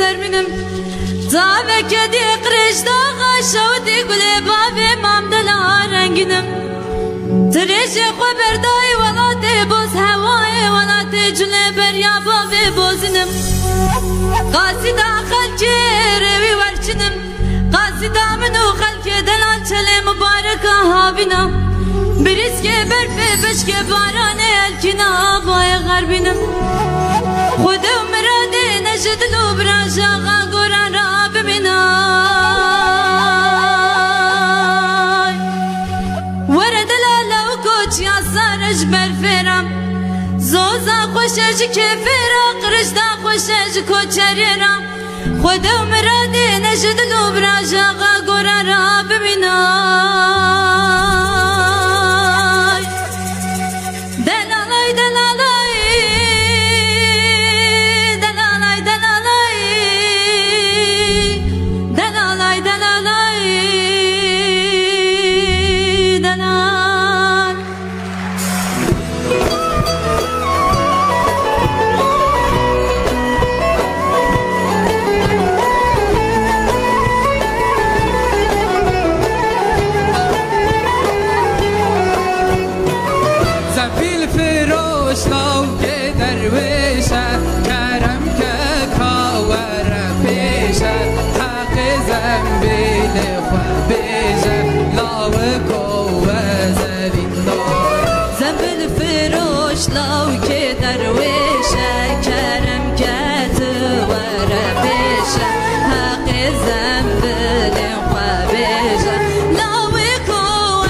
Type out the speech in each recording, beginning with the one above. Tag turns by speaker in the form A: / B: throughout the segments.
A: برمنم زاوك دي قرش داغا شودي قلي بابي مامدل آرنگنم تريشي خبر داي ولاتي بوز هواي ولاتي جلي بريا بابي بوزنم قاسدا خلقي روي ورچنم قاسدا منو خلقي دلال چلي مباركا هابنا بريسكي برفي بشكي باراني الكنا باي غربنم خود مرادي نجد لو براجا غاقورا راب مناي ورد لالا وكوچ يا سارج برفرام زوزا خوشج كفرا قرشدا خوشج كوچريرا خود مرادي نجد لو براجا غاقورا راب مناي دلالاي دلالاي لو كدر ويشة كرم كاتو ورا بيشة حق الذنب لخوابيشة لو كوة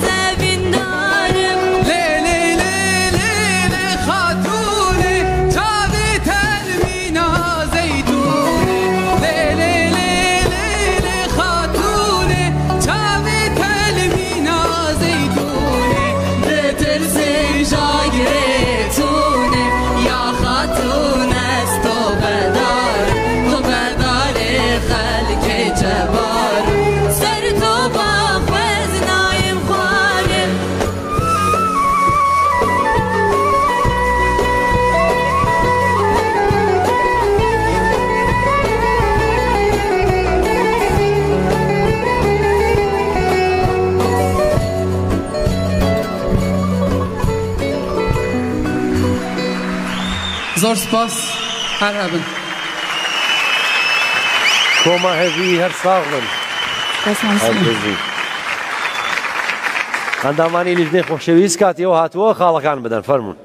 A: زبين دارم
B: ليلي ليلي خاتوني تابي تلمينا زيتوني ليلي ليلي خاتوني تابي تلمينا زيتوني بترسي جايري زور سپاس هر هبن
C: کۆما هەڤی هەر ساغڵن ئەندامانی لیژنەی خۆشەویست کاتیەوە هاتووە خاڵەکان بدەن فەرموون